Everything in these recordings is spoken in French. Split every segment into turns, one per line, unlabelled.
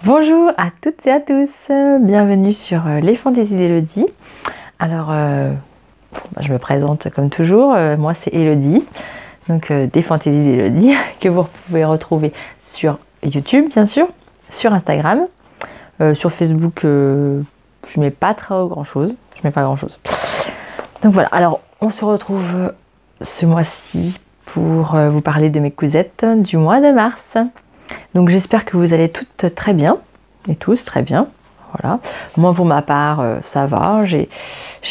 Bonjour à toutes et à tous, bienvenue sur les fantaisies d'Elodie. Alors, je me présente comme toujours, moi c'est Elodie, donc des fantaisies d'Elodie que vous pouvez retrouver sur YouTube bien sûr, sur Instagram, sur Facebook je mets pas trop grand chose, Donc voilà, alors on se retrouve ce mois-ci pour vous parler de mes cousettes du mois de mars. Donc j'espère que vous allez toutes très bien, et tous très bien, voilà. Moi pour ma part, ça va, j'ai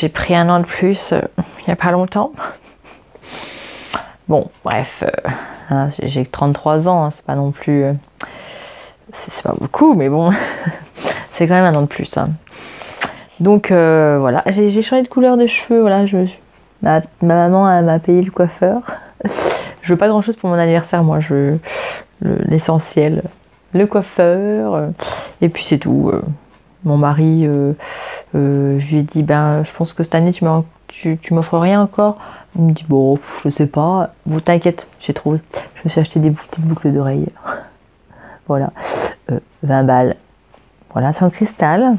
pris 1 an de plus il n'y a pas longtemps. Bon, bref, hein, j'ai 33 ans, hein, c'est pas non plus... c'est pas beaucoup, mais bon, c'est quand même 1 an de plus. Hein. Donc voilà, j'ai changé de couleur de cheveux, voilà, ma maman elle m'a payé le coiffeur. Je veux pas grand chose pour mon anniversaire, moi, je veux l'essentiel, le coiffeur, et puis c'est tout. Mon mari, je lui ai dit, ben, je pense que cette année, tu m'offres rien encore. Il me dit, bon, je sais pas. Bon, t'inquiète, j'ai trouvé. Je me suis acheté des petites boucles d'oreilles. Voilà, 20 balles. Voilà, sans cristal.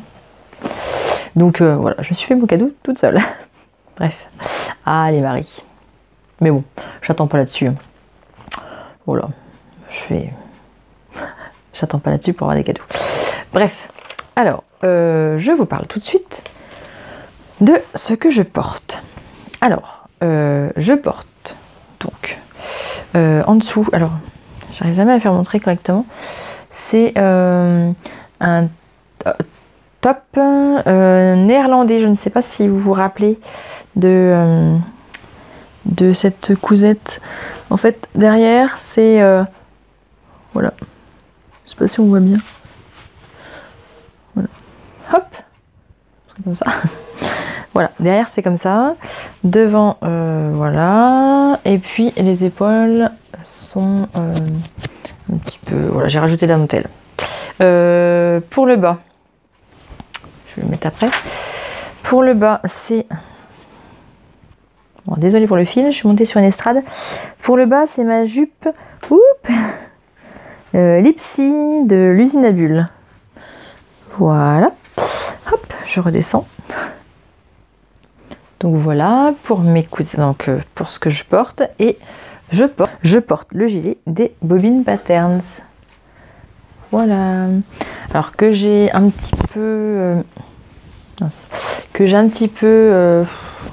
Donc voilà, je me suis fait mon cadeau toute seule. Bref, ah les maris. Mais bon, j'attends pas là-dessus. Voilà, j'attends pas là-dessus pour avoir des cadeaux. Bref, alors, je vous parle tout de suite de ce que je porte. Alors, je porte donc en dessous, alors, j'arrive jamais à faire montrer correctement, c'est un top néerlandais. Je ne sais pas si vous vous rappelez de cette cousette. En fait, derrière, c'est... voilà. Je sais pas si on voit bien. Voilà. Hop. C'est comme ça. Voilà. Derrière, c'est comme ça. Devant, voilà. Et puis, les épaules sont un petit peu... Voilà, j'ai rajouté la dentelle. Pour le bas, je vais le mettre après. Pour le bas, c'est... Bon, désolée pour le fil, je suis montée sur une estrade. Pour le bas, c'est ma jupe Lipsy de l'usine à bulles. Voilà. Hop, je redescends. Donc voilà pour mes cousins, donc pour ce que je porte. Et je porte le gilet des Bobbin Patterns. Voilà. Alors que j'ai un petit peu...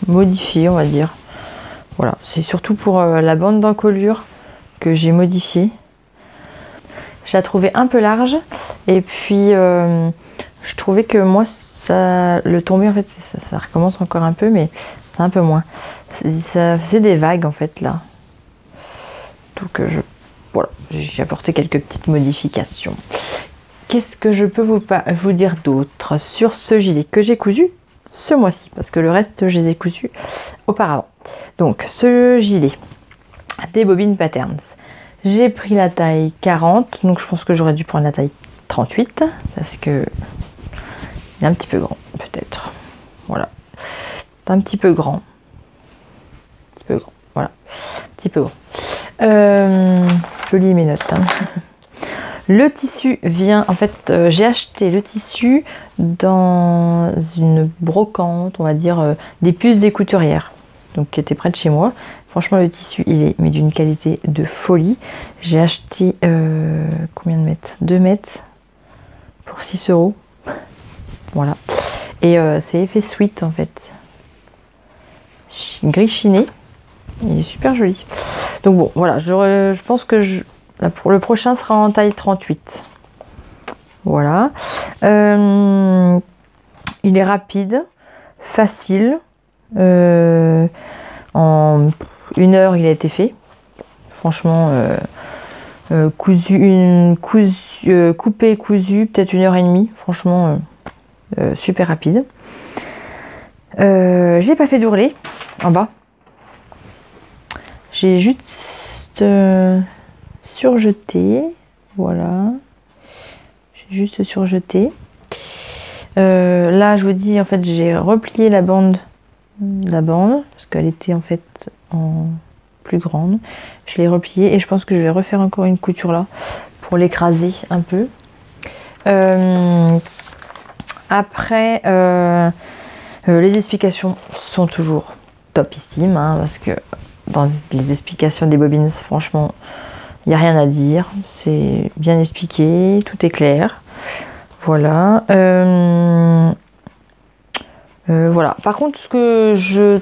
modifié, on va dire. Voilà, c'est surtout pour la bande d'encolure que j'ai modifié. Je la trouvais un peu large et puis je trouvais que moi le tombé en fait ça recommence encore un peu, mais c'est un peu moins. Ça faisait des vagues en fait là. Donc voilà, j'ai apporté quelques petites modifications. Qu'est-ce que je peux vous dire d'autre sur ce gilet que j'ai cousu ce mois-ci, parce que le reste je les ai cousus auparavant. Donc ce gilet des Bobbin Patterns, j'ai pris la taille 40, donc je pense que j'aurais dû prendre la taille 38 parce que il est un petit peu grand peut-être. Voilà, c'est un petit peu grand, voilà, un petit peu grand. Je lis mes notes. Hein. Le tissu vient, en fait, j'ai acheté le tissu dans une brocante, on va dire, des puces des couturières, donc qui était près de chez moi. Franchement, le tissu, il est mais d'une qualité de folie. J'ai acheté, combien de mètres? 2 mètres pour 6 €. Voilà. Et c'est effet sweat, en fait. Gris chiné. Il est super joli. Donc bon, voilà, je pense que pour le prochain sera en taille 38. Voilà. Il est rapide, facile. En 1 heure, il a été fait. Franchement, coupé, cousu, peut-être 1h30. Franchement, super rapide. J'ai pas fait d'ourlet en bas. J'ai juste surjeté, voilà, j'ai juste surjeté. Là, je vous dis, en fait, j'ai replié la bande, parce qu'elle était en fait en plus grande. Je l'ai repliée et je pense que je vais refaire encore une couture là pour l'écraser un peu. Après, les explications sont toujours topissimes, hein, parce que dans les explications des Bobbins, franchement, il n'y a rien à dire. C'est bien expliqué, tout est clair. Voilà. Voilà. Par contre, ce que je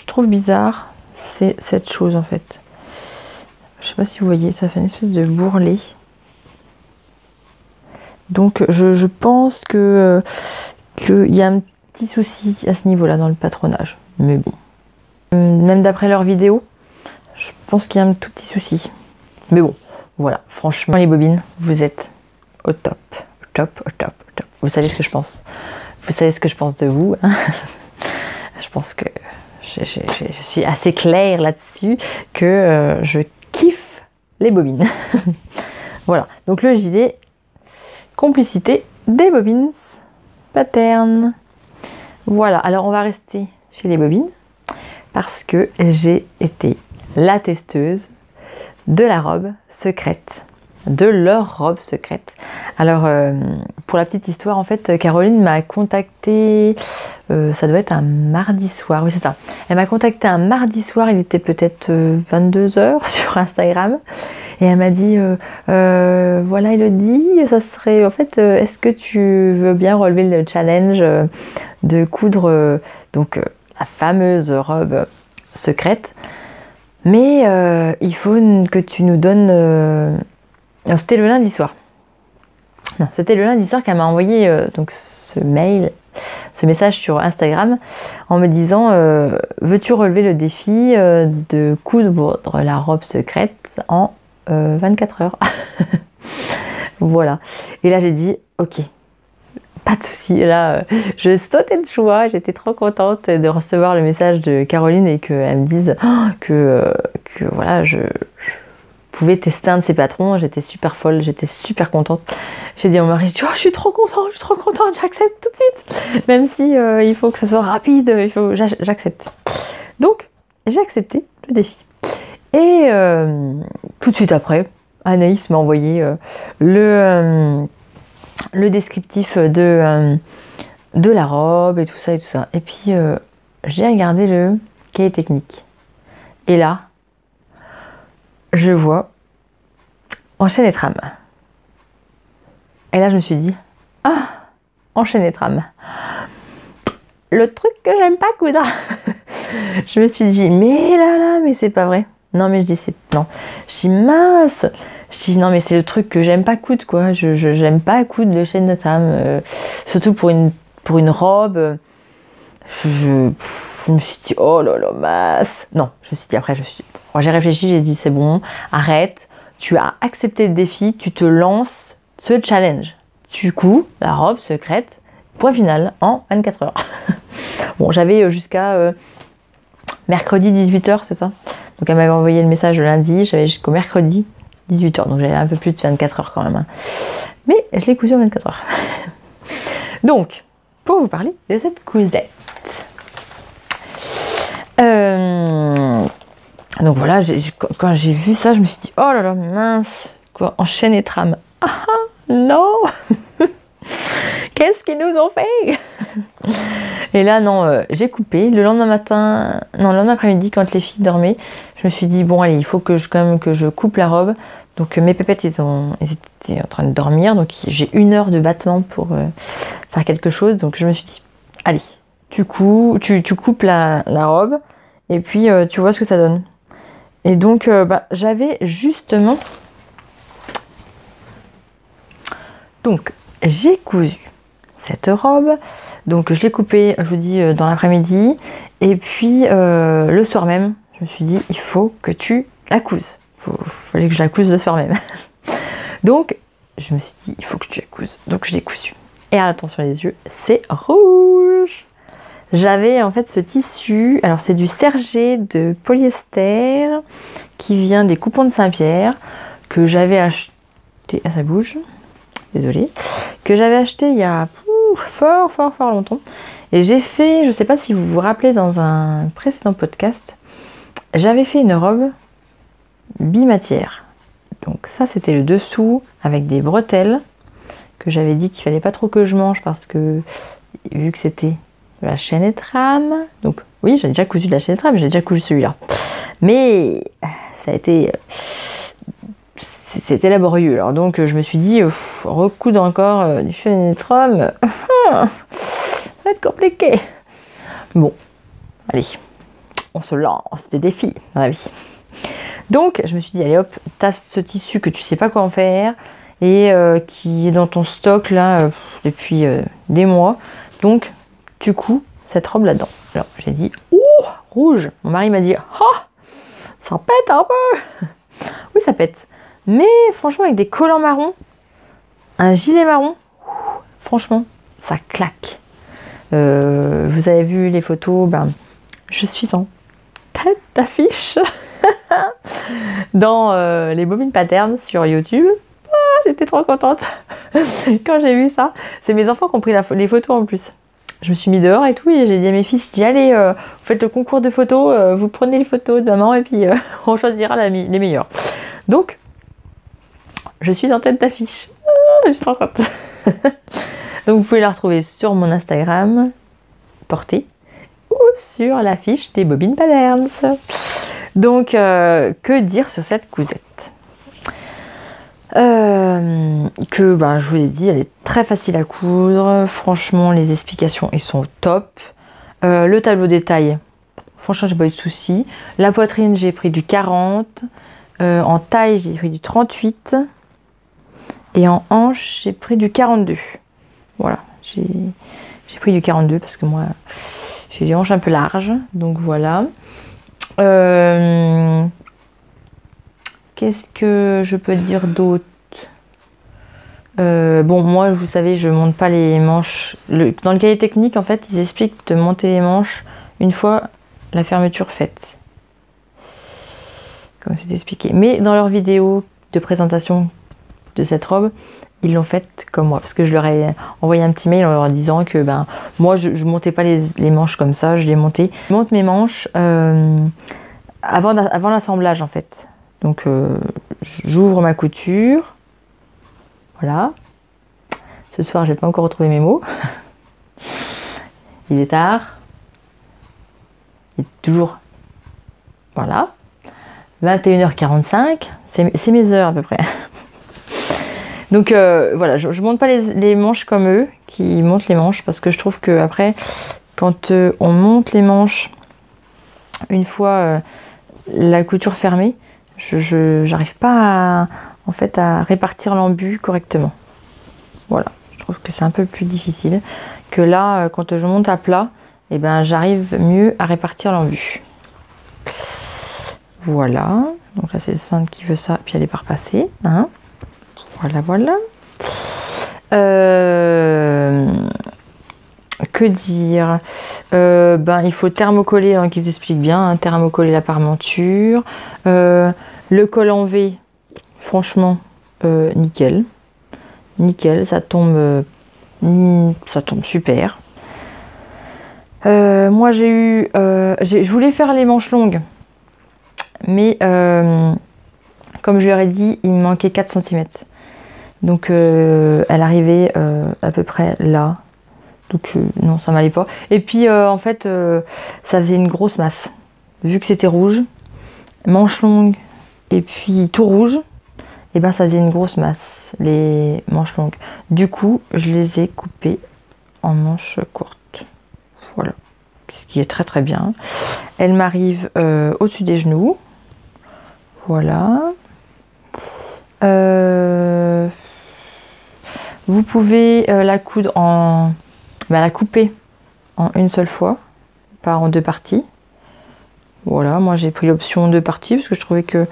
trouve bizarre, c'est cette chose en fait. Je sais pas si vous voyez, ça fait une espèce de bourrelet. Donc je pense que qu'il y a un petit souci à ce niveau-là dans le patronage. Mais bon. Même d'après leurs vidéos, je pense qu'il y a un tout petit souci. Mais bon, voilà. Franchement, les Bobbins, vous êtes au top. Au top, au top, au top. Vous savez ce que je pense. Vous savez ce que je pense de vous. Hein. Je pense que je suis assez claire là-dessus que je kiffe les Bobbins. Voilà. Donc le gilet, complicité des Bobbins Pattern. Voilà. Alors on va rester chez les Bobbins parce que j'ai été la testeuse de la robe secrète. De leur robe secrète. Alors, pour la petite histoire, en fait, Caroline m'a contacté, ça doit être un mardi soir, oui c'est ça. Elle m'a contacté un mardi soir, il était peut-être 22h sur Instagram. Et elle m'a dit, voilà Elodie, ça serait, en fait, est-ce que tu veux bien relever le challenge de coudre la fameuse robe secrète, mais il faut que tu nous donnes... C'était le lundi soir. Non, c'était le lundi soir qu'elle m'a envoyé donc ce message sur Instagram en me disant veux-tu relever le défi de coudre la robe secrète en 24 heures. Voilà. Et là j'ai dit ok, pas de souci. Et là je sautais de joie, j'étais trop contente de recevoir le message de Caroline et qu'elle me dise que voilà je pouvais tester un de ses patrons. J'étais super folle, j'étais super contente. J'ai dit à mon mari, oh, je suis trop contente, j'accepte tout de suite. Même si il faut que ça soit rapide, j'accepte. Donc, j'ai accepté le défi. Et tout de suite après, Anaïs m'a envoyé le descriptif de la robe et tout ça et tout ça. Et puis, j'ai regardé le cahier technique. Et là, je vois enchaîne et trame. Et là, je me suis dit, ah, enchaîne et trame. Le truc que j'aime pas coudre. Je me suis dit, mais c'est pas vrai. Non, mais je dis, non. Je dis, mince. Je dis, non, mais c'est le truc que j'aime pas coudre, quoi. J'aime pas coudre le chaîne de trame. Surtout pour une robe. Je me suis dit, oh là là, mince. Non, je me suis dit, après, j'ai réfléchi, j'ai dit, c'est bon, arrête. Tu as accepté le défi, tu te lances ce challenge. Tu couds la robe secrète, point final, en 24 heures. Bon, j'avais jusqu'à mercredi 18h, c'est ça? Donc elle m'avait envoyé le message le lundi, j'avais jusqu'au mercredi 18h. Donc j'avais un peu plus de 24 heures quand même. Hein. Mais je l'ai cousu en 24 heures. Donc, pour vous parler de cette cousette. Donc voilà, quand j'ai vu ça, je me suis dit, oh là là, mince, quoi, enchaîne et trame. Ah non. Qu'est-ce qu'ils nous ont fait? Et là, non, j'ai coupé. Le lendemain après-midi, quand les filles dormaient, je me suis dit, bon, allez, il faut que je coupe la robe. Donc mes pépettes, ils étaient en train de dormir. Donc j'ai 1 heure de battement pour faire quelque chose. Donc je me suis dit, allez, tu coupes la robe et puis tu vois ce que ça donne. Et donc, j'avais justement... Donc, j'ai cousu cette robe. Donc, je l'ai coupée, je vous dis, dans l'après-midi. Et puis, le soir même, je me suis dit, il faut que tu la couses. Il fallait que je la couse le soir même. Donc, je me suis dit, il faut que tu la couses. Donc, je l'ai cousue. Et attention les yeux, c'est rouge. J'avais en fait ce tissu, alors c'est du sergé de polyester qui vient des coupons de Saint-Pierre que j'avais acheté, ça bouge, désolée, que j'avais acheté il y a fort longtemps. Et j'ai fait, je sais pas si vous vous rappelez dans un précédent podcast, j'avais fait une robe bimatière. Donc ça c'était le dessous avec des bretelles que j'avais dit qu'il fallait pas trop que je mange parce que vu que c'était de la chaîne et trame, donc oui, j'ai déjà cousu de la chaîne et trame, j'ai déjà cousu celui-là, mais ça a été c'était laborieux. Alors donc je me suis dit recoudre encore du chaîne et trame, ça va être compliqué. Bon, allez, on se lance des défis dans la vie. Donc je me suis dit allez hop, t'as ce tissu que tu sais pas quoi en faire et qui est dans ton stock là depuis des mois, donc tu couds cette robe là-dedans. Alors j'ai dit ouh, rouge. Mon mari m'a dit ah, ça pète un peu. Oui, ça pète, mais franchement avec des collants marrons, un gilet marron, franchement ça claque. Vous avez vu les photos, ben je suis en tête d'affiche dans les bobines patterns sur YouTube. Ah, j'étais trop contente quand j'ai vu ça. C'est mes enfants qui ont pris les photos en plus. Je me suis mis dehors et tout et j'ai dit à mes fils, je dis allez, vous faites le concours de photos, vous prenez les photos de maman et puis on choisira les meilleures. Donc, je suis en tête d'affiche. Ah, je suis trop contente. Donc vous pouvez la retrouver sur mon Instagram porté ou sur l'affiche des bobines patterns. Donc, que dire sur cette cousette que ben, je vous ai dit, elle est très facile à coudre. Franchement, les explications, ils sont au top. Le tableau détail, franchement, j'ai pas eu de soucis. La poitrine, j'ai pris du 40. En taille, j'ai pris du 38. Et en hanche, j'ai pris du 42. Voilà, j'ai pris du 42 parce que moi, j'ai des hanches un peu larges. Donc voilà. Qu'est-ce que je peux dire d'autre? Bon, moi, vous savez, je monte pas les manches. Dans le cahier technique, en fait, ils expliquent de monter les manches une fois la fermeture faite. Comme c'est expliqué. Mais dans leur vidéo de présentation de cette robe, ils l'ont faite comme moi. Parce que je leur ai envoyé un petit mail en leur disant que ben, moi, je montais pas les manches comme ça, je les montais. Je monte mes manches avant l'assemblage, en fait. Donc, j'ouvre ma couture. Voilà. Ce soir, je n'ai pas encore retrouvé mes mots. Il est tard. Il est toujours... Voilà. 21h45. C'est mes heures à peu près. Donc, voilà. Je ne monte pas les manches comme eux, qui montent les manches, parce que je trouve que après, quand on monte les manches, une fois la couture fermée, je n'arrive pas en fait à répartir l'embu correctement. Voilà, je trouve que c'est un peu plus difficile que là quand je monte à plat, et ben j'arrive mieux à répartir l'embu. Voilà, donc là c'est le cintre qui veut ça, puis elle est pas repassée, hein. Voilà. Que dire, ben il faut thermocoller, donc ils expliquent bien, hein, thermocoller la parmenture. Le col en V, franchement, nickel, ça tombe super. Moi je voulais faire les manches longues, mais comme je leur ai dit, il me manquait 4 cm. Donc elle arrivait à peu près là. Donc non, ça m'allait pas. Et puis en fait, ça faisait une grosse masse. Vu que c'était rouge, manches longues et puis tout rouge, et ben ça faisait une grosse masse, les manches longues. Du coup, je les ai coupées en manches courtes. Voilà. Ce qui est très très bien. Elle m'arrive au-dessus des genoux. Voilà. Vous pouvez la coudre en... la couper en une seule fois, pas en 2 parties. Voilà, moi j'ai pris l'option 2 parties parce que je trouvais que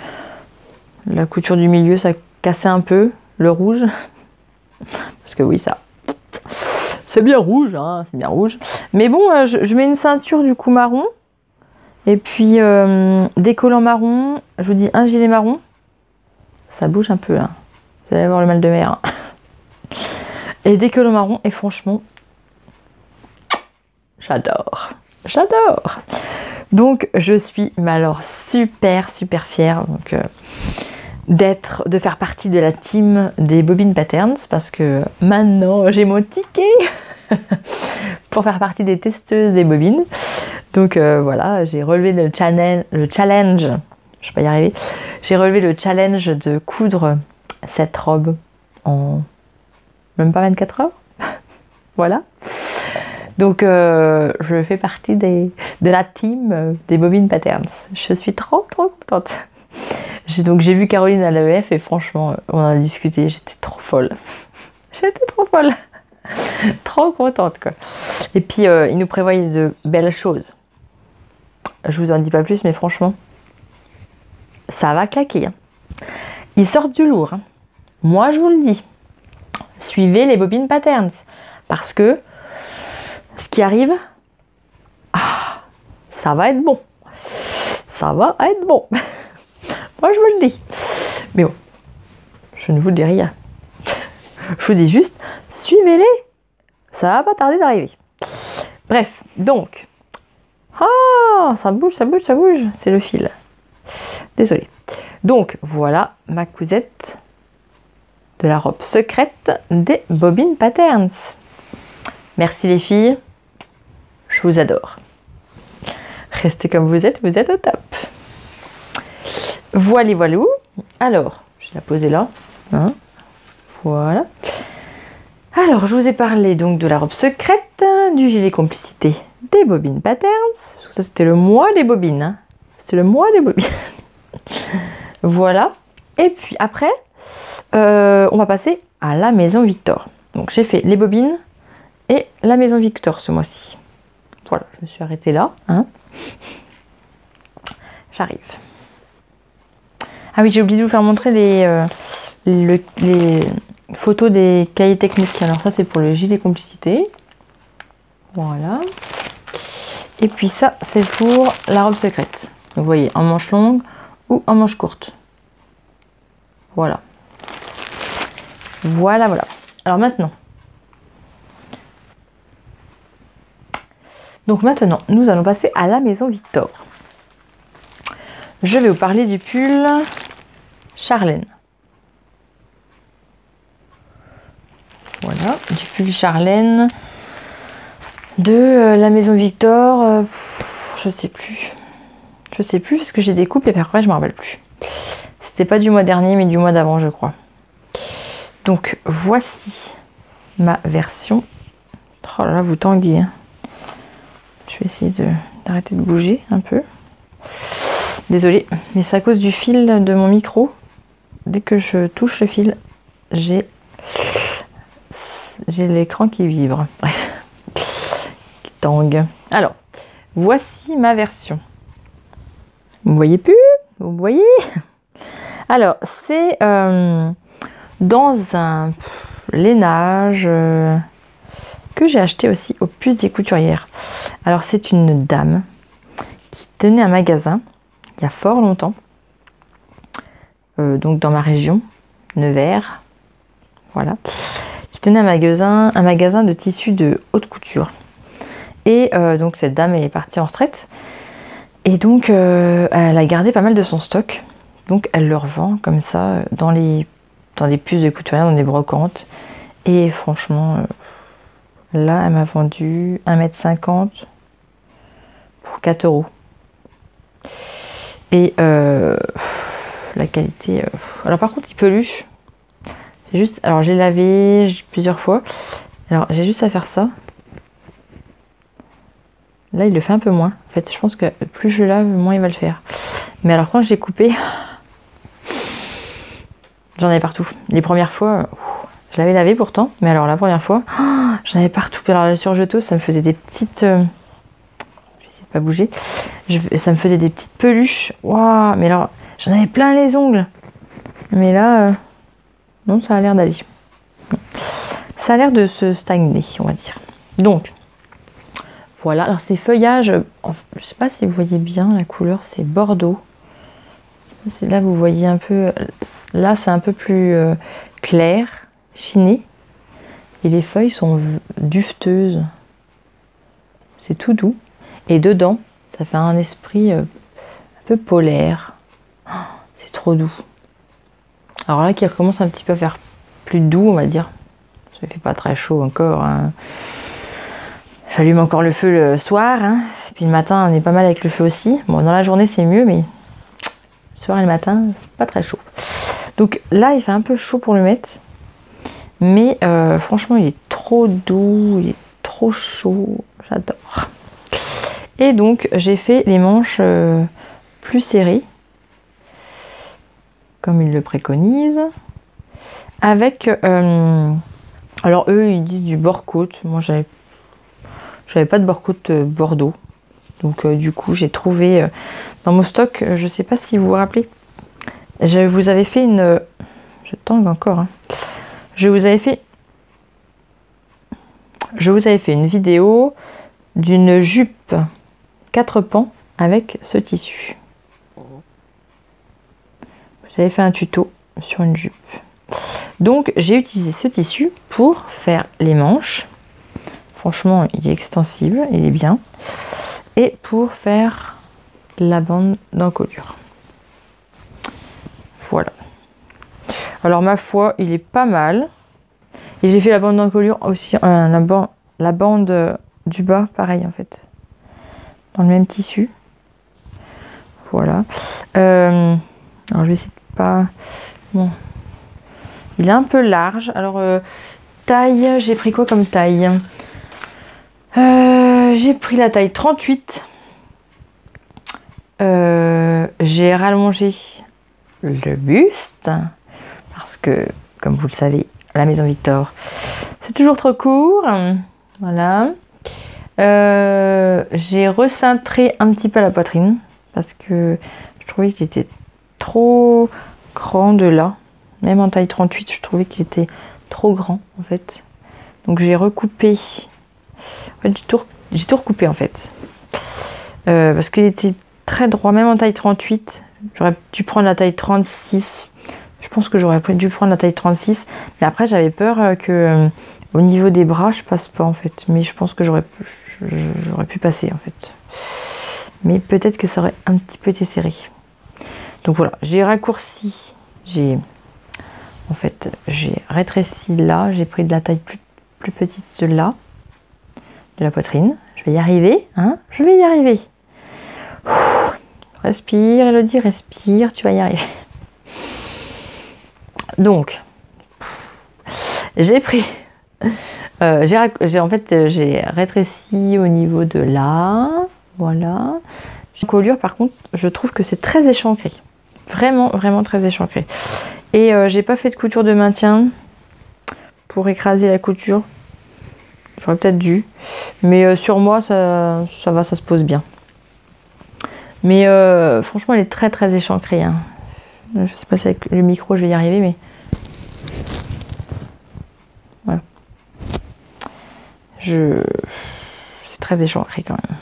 la couture du milieu ça cassait un peu le rouge. Parce que oui, ça c'est bien rouge, hein, c'est bien rouge. Mais bon, je mets une ceinture du coup marron. Et puis des collants marron, je vous dis un gilet marron. Ça bouge un peu, hein. Vous allez avoir le mal de mer. Hein. Et des collants marron, et franchement, j'adore. Donc je suis mais alors super fière. Donc de faire partie de la team des bobines patterns parce que maintenant j'ai mon ticket pour faire partie des testeuses des bobines. Donc voilà, j'ai relevé le challenge, je vais pas y arriver, j'ai relevé le challenge de coudre cette robe en même pas 24 heures. Voilà. Donc je fais partie de la team des bobines patterns. Je suis trop contente. J'ai vu Caroline à l'AEF et franchement, on en a discuté, j'étais trop folle. J'étais trop folle. Trop contente quoi. Et puis il nous prévoyait de belles choses. Je vous en dis pas plus, mais franchement, ça va claquer. Hein. Ils sortent du lourd. Hein. Moi, je vous le dis. Suivez les bobines patterns. Parce que ce qui arrive, ça va être bon. Ça va être bon. Moi, je vous le dis. Mais bon, je ne vous dis rien. Je vous dis juste, suivez-les. Ça va pas tarder d'arriver. Bref, donc. Ah, ça bouge. C'est le fil. Désolée. Donc, voilà ma cousette de la robe secrète des bobines patterns. Merci les filles. Je vous adore. Restez comme vous êtes au top. Voilà. Alors, je vais la poser là. Hein, voilà. Alors, je vous ai parlé donc de la robe secrète, du gilet complicité des bobines patterns. Parce que ça, c'était le mois des bobines. Hein. C'était le mois des bobines. Voilà. Et puis après, on va passer à la maison Victor. Donc, j'ai fait les bobines et la maison Victor ce mois-ci. Voilà, je me suis arrêtée là. Hein. J'arrive. Ah oui, j'ai oublié de vous faire montrer les photos des cahiers techniques. Alors ça, c'est pour le gilet complicité. Voilà. Et puis ça, c'est pour la robe secrète. Vous voyez, en manche longue ou en manche courte. Voilà. Voilà. Alors maintenant. Donc maintenant, nous allons passer à la maison Victor. Je vais vous parler du pull Charlène. Voilà, du pull Charlène de la maison Victor. Je sais plus parce que j'ai des coupes et puis après je me rappelle plus. C'était pas du mois dernier mais du mois d'avant je crois. Donc voici ma version. Oh là là, vous tanguez. Hein. Je vais essayer d'arrêter de bouger un peu. Désolée, mais c'est à cause du fil de mon micro. Dès que je touche le fil, j'ai l'écran qui vibre. Qui tangue. Alors, voici ma version. Vous me voyez plus? Vous me voyez? Alors, c'est dans un lainage que j'ai acheté aussi au Puces des Couturières. Alors, c'est une dame qui tenait un magasin il y a fort longtemps, donc dans ma région, Nevers, voilà, qui tenait un magasin de tissus de haute couture. Et donc cette dame est partie en retraite, et donc elle a gardé pas mal de son stock, donc elle le revend comme ça dans les puces de couturière, dans des brocantes, et franchement, là elle m'a vendu 1,50 m pour 4 €. Et la qualité... Alors par contre, il peluche. C'est juste... Alors j'ai lavé plusieurs fois. Alors j'ai juste à faire ça. Là, il le fait un peu moins. En fait, je pense que plus je lave, moins il va le faire. Mais alors quand j'ai coupé... J'en avais partout. Les premières fois, je l'avais lavé pourtant. Mais alors la première fois, j'en avais partout. Alors la surjeteuse, ça me faisait des petites... pas bouger, ça me faisait des petites peluches. Waouh, mais alors j'en avais plein les ongles, mais là non, ça a l'air d'aller, ça a l'air de se stagner, on va dire. Donc voilà, alors ces feuillages, je sais pas si vous voyez bien la couleur, c'est bordeaux. C'est là vous voyez un peu, là c'est un peu plus clair, chiné, et les feuilles sont duveteuses, c'est tout doux. Et dedans, ça fait un esprit un peu polaire. Oh, c'est trop doux. Alors là, qui recommence un petit peu à faire plus doux, on va dire. Ça fait pas très chaud encore. Hein. J'allume encore le feu le soir. Hein. Puis le matin, on est pas mal avec le feu aussi. Bon, dans la journée, c'est mieux, mais le soir et le matin, c'est pas très chaud. Donc là, il fait un peu chaud pour le mettre. Mais franchement, il est trop doux, il est trop chaud. J'adore. Et donc, j'ai fait les manches plus serrées, comme ils le préconisent. Avec, alors eux, ils disent du bord-côte. Moi, j'avais pas de bord-côte Bordeaux. Donc, du coup, j'ai trouvé dans mon stock, je sais pas si vous vous rappelez, je vous avais fait une... Je tangue encore. Hein. Je vous avais fait une vidéo d'une jupe 4 pans avec ce tissu. Vous avez fait un tuto sur une jupe. Donc j'ai utilisé ce tissu pour faire les manches. Franchement, il est extensible, il est bien. Et pour faire la bande d'encolure. Voilà. Alors ma foi, il est pas mal. Et j'ai fait la bande d'encolure aussi, la bande du bas, pareil en fait. Dans le même tissu. Voilà. Alors je vais essayer de pas... Bon. Il est un peu large. Alors taille, j'ai pris quoi comme taille? J'ai pris la taille 38. J'ai rallongé le buste. Parce que, comme vous le savez, la maison Victor, c'est toujours trop court. Voilà. J'ai recintré un petit peu la poitrine parce que je trouvais qu'il était trop grand de là. Même en taille 38, je trouvais qu'il était trop grand en fait. Donc j'ai recoupé. En fait, j'ai tout recoupé en fait. Parce qu'il était très droit, même en taille 38. J'aurais dû prendre la taille 36. Je pense que j'aurais dû prendre la taille 36. Mais après, j'avais peur que au niveau des bras, je passe pas en fait. Mais je pense que j'aurais pu passer en fait. Mais peut-être que ça aurait un petit peu été serré. Donc voilà, j'ai raccourci. J'ai rétréci là. J'ai pris de la taille plus petite là. De la poitrine. Je vais y arriver. Hein, je vais y arriver. Respire, Elodie, respire. Tu vas y arriver. Donc, j'ai pris, j'ai rétréci au niveau de là, voilà. Colure, par contre, je trouve que c'est très échancré, vraiment, vraiment très échancré. Et j'ai pas fait de couture de maintien pour écraser la couture. J'aurais peut-être dû, mais sur moi, ça va, ça se pose bien. Mais franchement, elle est très, très échancrée. Hein. Je sais pas si avec le micro je vais y arriver, mais voilà. C'est très échancré quand même.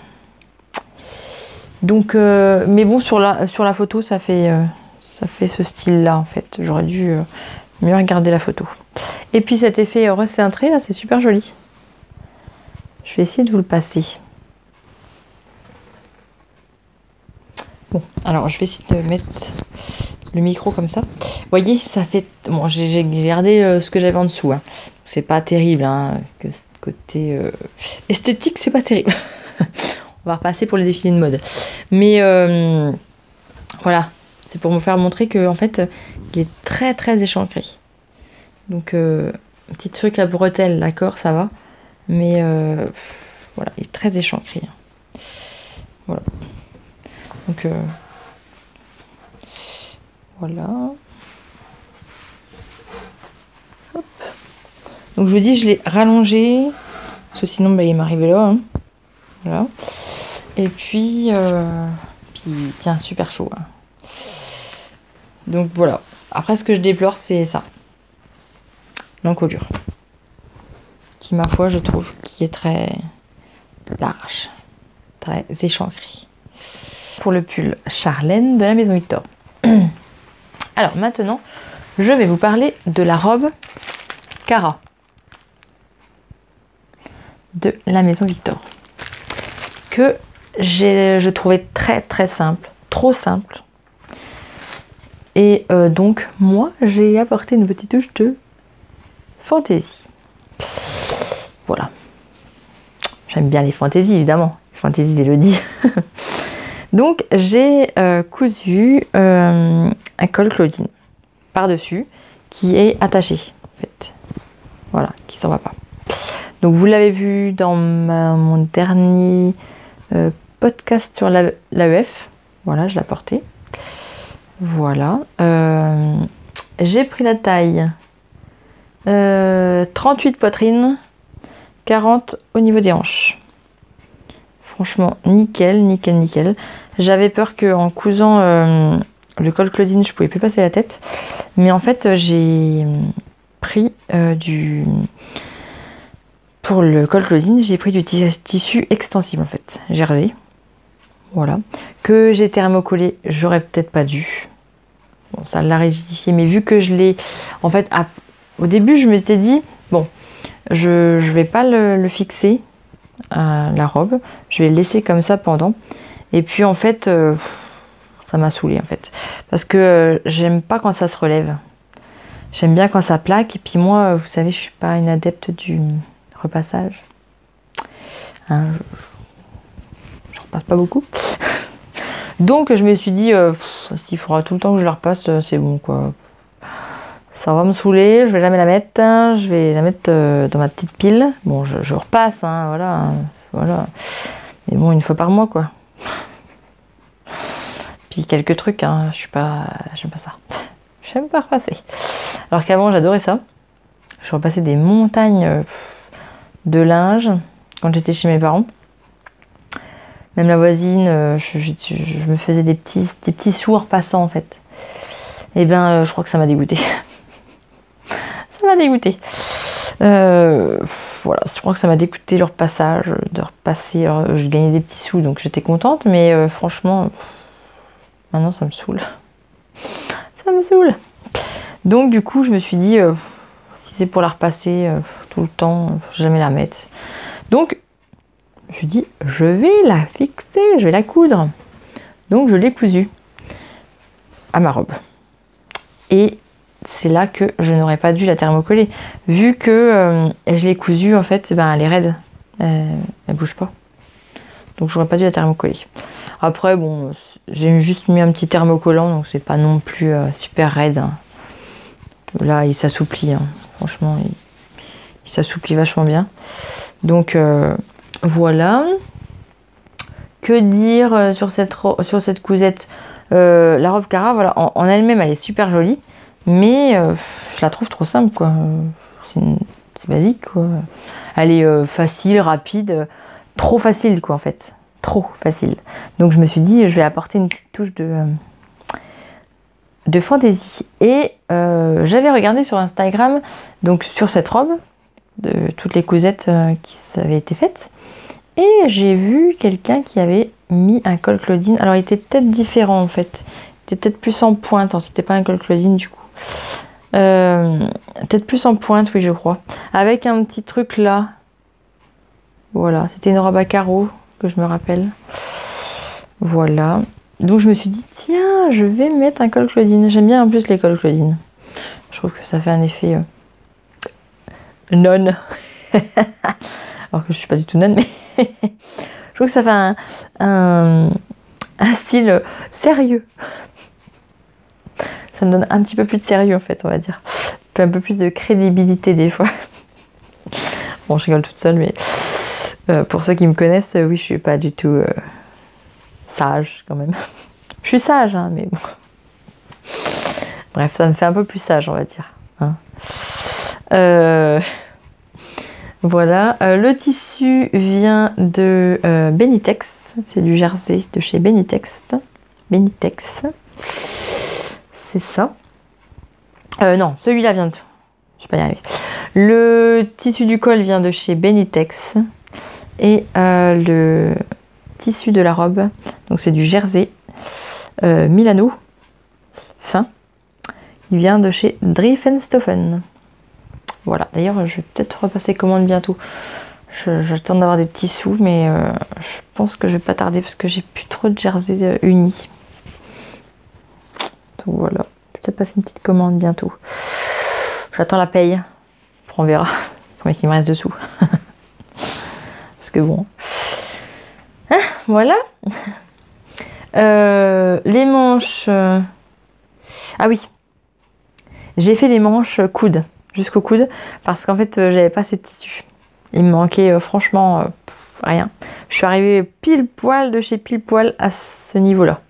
Donc, mais bon, sur la photo, ça fait ce style-là en fait. J'aurais dû mieux regarder la photo. Et puis cet effet recintré là, c'est super joli. Je vais essayer de vous le passer. Bon, alors je vais essayer de mettre le micro comme ça. Vous voyez, ça fait... Bon, j'ai gardé ce que j'avais en dessous. Hein. C'est pas terrible. Hein, que ce côté esthétique, c'est pas terrible. On va repasser pour les défilés de mode. Mais voilà, c'est pour me faire montrer que en fait, il est très très échancré. Donc, petit truc à bretelle, d'accord, ça va. Mais voilà, il est très échancré. Voilà. Donc, voilà. Hop. Donc, je vous dis, je l'ai rallongé. Parce que sinon, bah, il m'arrivait là. Hein. Voilà. Et puis, tiens, super chaud. Hein. Donc, voilà. Après, ce que je déplore, c'est ça. L'encolure. Qui, ma foi, je trouve, qui est très large. Très échancré. Pour le pull Charlène de la maison Victor. Alors maintenant, je vais vous parler de la robe Cara de la maison Victor que je trouvais très très simple, trop simple. Et donc moi j'ai apporté une petite touche de fantaisie. Voilà. J'aime bien les fantaisies évidemment. Les fantaisies d'Elodie. Donc j'ai cousu un col Claudine par-dessus qui est attaché en fait. Voilà, qui s'en va pas. Donc vous l'avez vu dans mon dernier podcast sur l'AEF. Voilà, je l'ai porté. Voilà. J'ai pris la taille 38 poitrine, 40 au niveau des hanches. Franchement, nickel, nickel, nickel. J'avais peur qu'en cousant le col Claudine, je pouvais plus passer la tête. Mais en fait, j'ai pris pour le col Claudine, j'ai pris du tissu extensible en fait, jersey. Voilà. Que j'ai thermocollé, j'aurais peut-être pas dû. Bon, ça l'a rigidifié, mais vu que je l'ai... En fait, au début, je m'étais dit, bon, je vais pas le fixer à la robe. Je vais le laisser comme ça pendant. Et puis, en fait, ça m'a saoulée, en fait. Parce que j'aime pas quand ça se relève. J'aime bien quand ça plaque. Et puis moi, vous savez, je suis pas une adepte du repassage. Hein, je repasse pas beaucoup. Donc je me suis dit, s'il faudra tout le temps que je la repasse, c'est bon quoi. Ça va me saouler, je vais jamais la mettre. Je vais la mettre dans ma petite pile. Bon, je repasse, hein, voilà. Mais bon, une fois par mois quoi. Puis quelques trucs, hein, j'aime pas ça. J'aime pas repasser. Alors qu'avant j'adorais ça. Je repassais des montagnes de linge quand j'étais chez mes parents. Même la voisine, je me faisais des petits sous en repassant en fait. Et bien, je crois que ça m'a dégoûté. Ça m'a dégoûté. Voilà, je crois que ça m'a dégoûté le repassage, de repasser. Alors, je gagnais des petits sous, donc j'étais contente, mais franchement, maintenant ça me saoule. Ça me saoule. Donc du coup, je me suis dit, si c'est pour la repasser tout le temps, je vais jamais la mettre. Donc, je me suis dit, je vais la fixer, je vais la coudre. Donc je l'ai cousue à ma robe. Et c'est là que je n'aurais pas dû la thermocoller. Vu que je l'ai cousue, en fait, ben, elle est raide. Elle bouge pas. Donc j'aurais pas dû la thermocoller. Après, bon, j'ai juste mis un petit thermocollant, donc c'est pas non plus super raide. Hein. Là, il s'assouplit. Hein. Franchement, il s'assouplit vachement bien. Donc... voilà. Que dire sur cette cousette la robe Cara, voilà, en elle-même, elle est super jolie, mais je la trouve trop simple, quoi. C'est basique, quoi. Elle est facile, rapide, trop facile, quoi, en fait. Trop facile. Donc, je me suis dit, je vais apporter une petite touche de fantaisie. Et j'avais regardé sur Instagram, donc sur cette robe, de toutes les cousettes qui avaient été faites. Et j'ai vu quelqu'un qui avait mis un col Claudine. Alors, il était peut-être différent, en fait. Il était peut-être plus en pointe. C'était pas un col Claudine, du coup. Peut-être plus en pointe, oui, je crois. Avec un petit truc là. Voilà. C'était une robe à carreaux, que je me rappelle. Voilà. Donc, je me suis dit, tiens, je vais mettre un col Claudine. J'aime bien, en plus, les cols Claudine. Je trouve que ça fait un effet nonne. Alors que je suis pas du tout nonne, mais je trouve que ça fait un style sérieux. Ça me donne un petit peu plus de sérieux en fait, on va dire. Un peu plus de crédibilité des fois. Bon, je rigole toute seule, mais pour ceux qui me connaissent, oui, je suis pas du tout sage quand même. Je suis sage, hein, mais bon. Bref, ça me fait un peu plus sage, on va dire. Hein. Voilà, le tissu vient de Benitex, c'est du jersey de chez Benitex. C'est ça. Non, celui-là vient de... Je vais pas y arriver. Le tissu du col vient de chez Benitex. Et le tissu de la robe, donc c'est du jersey Milano, fin. Il vient de chez Driefenstoffen. Voilà, d'ailleurs je vais peut-être repasser commande bientôt. J'attends d'avoir des petits sous, mais je pense que je vais pas tarder parce que j'ai plus trop de jersey unis. Donc voilà. peut-être passer une petite commande bientôt. J'attends la paye. Après, on verra combien il me reste dessous. Parce que bon. Hein, voilà. Les manches. Ah oui. J'ai fait les manches coude, jusqu'au coude, parce qu'en fait, j'avais pas assez de tissu. Il me manquait franchement rien. Je suis arrivée pile poil de chez pile poil à ce niveau-là.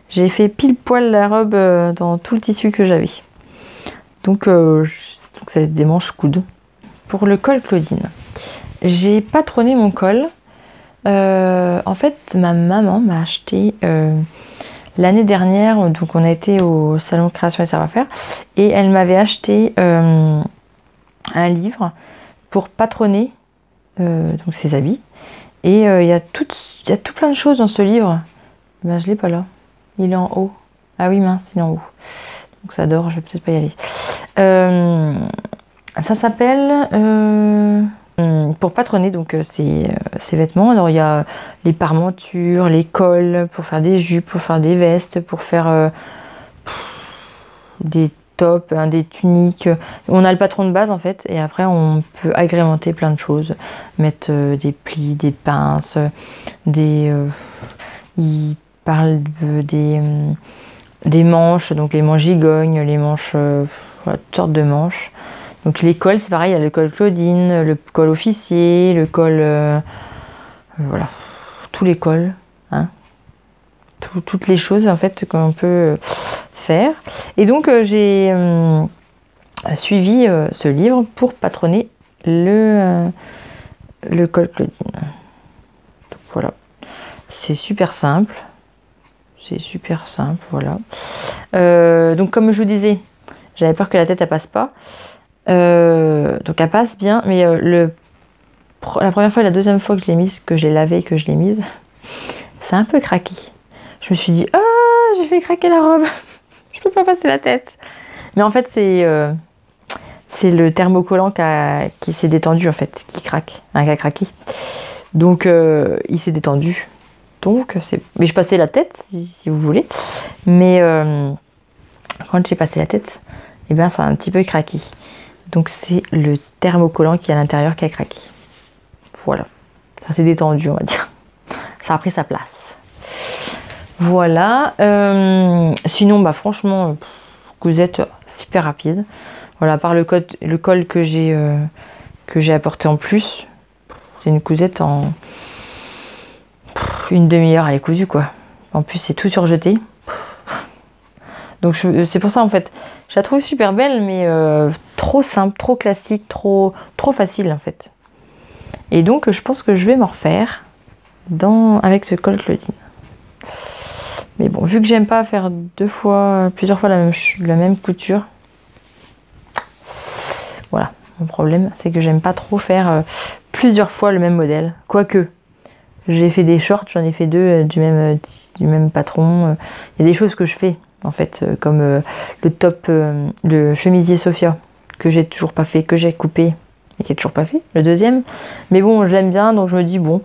J'ai fait pile poil la robe dans tout le tissu que j'avais. Donc c'est des manches coude. Pour le col Claudine, j'ai patronné mon col. En fait, ma maman m'a acheté l'année dernière, donc on a été au salon création et savoir-faire, et elle m'avait acheté un livre pour patronner donc ses habits. Et il y a tout plein de choses dans ce livre. Ben, je l'ai pas là. Il est en haut. Ah oui, mince, il est en haut. Donc ça dort, je vais peut-être pas y aller. Ça s'appelle pour patronner donc ces vêtements. Alors il y a les parmentures, les cols pour faire des jupes, pour faire des vestes, pour faire des tops, des tuniques. On a le patron de base en fait, et après on peut agrémenter plein de choses, mettre des plis, des pinces, il parle des manches, donc les manches gigognes, les manches, voilà, toutes sortes de manches. Donc les cols, c'est pareil, il y a le col Claudine, le col officier, le col, voilà, tous les cols, hein. Toutes les choses en fait qu'on peut faire. Et donc j'ai suivi ce livre pour patronner le col Claudine. Donc voilà, c'est super simple. C'est super simple, voilà. Donc comme je vous disais, j'avais peur que la tête elle passe pas. Donc elle passe bien, mais la première fois et la deuxième fois que je l'ai mise, que je l'ai lavée et que je l'ai mise, c'est un peu craqué. Je me suis dit, ah, j'ai fait craquer la robe. Je peux pas passer la tête. Mais en fait, c'est le thermocollant qui s'est détendu, en fait, qui craque, qui a craqué. Donc, il s'est détendu. Donc, mais je passais la tête, si vous voulez. Mais quand j'ai passé la tête, eh bien, ça a un petit peu craqué. Donc, c'est le thermocollant qui est à l'intérieur qui a craqué. Voilà. Ça s'est détendu, on va dire. Ça a pris sa place. Voilà. Sinon, bah franchement, cousette super rapide. Voilà, à part le col que j'ai apporté en plus, c'est une cousette en une demi-heure, elle est cousue quoi. En plus, c'est tout surjeté. Donc c'est pour ça en fait, je la trouve super belle, mais trop simple, trop classique, trop facile en fait. Et donc, je pense que je vais m'en refaire avec ce col Claudine. Mais bon, vu que j'aime pas faire plusieurs fois la même couture, voilà. Mon problème, c'est que j'aime pas trop faire plusieurs fois le même modèle. Quoique, j'ai fait des shorts, j'en ai fait deux du même patron. Il y a des choses que je fais, en fait, comme le top, le chemisier Sophia, que j'ai toujours pas fait, que j'ai coupé, et qui est toujours pas fait, le deuxième. Mais bon, je l'aime bien, donc je me dis, bon,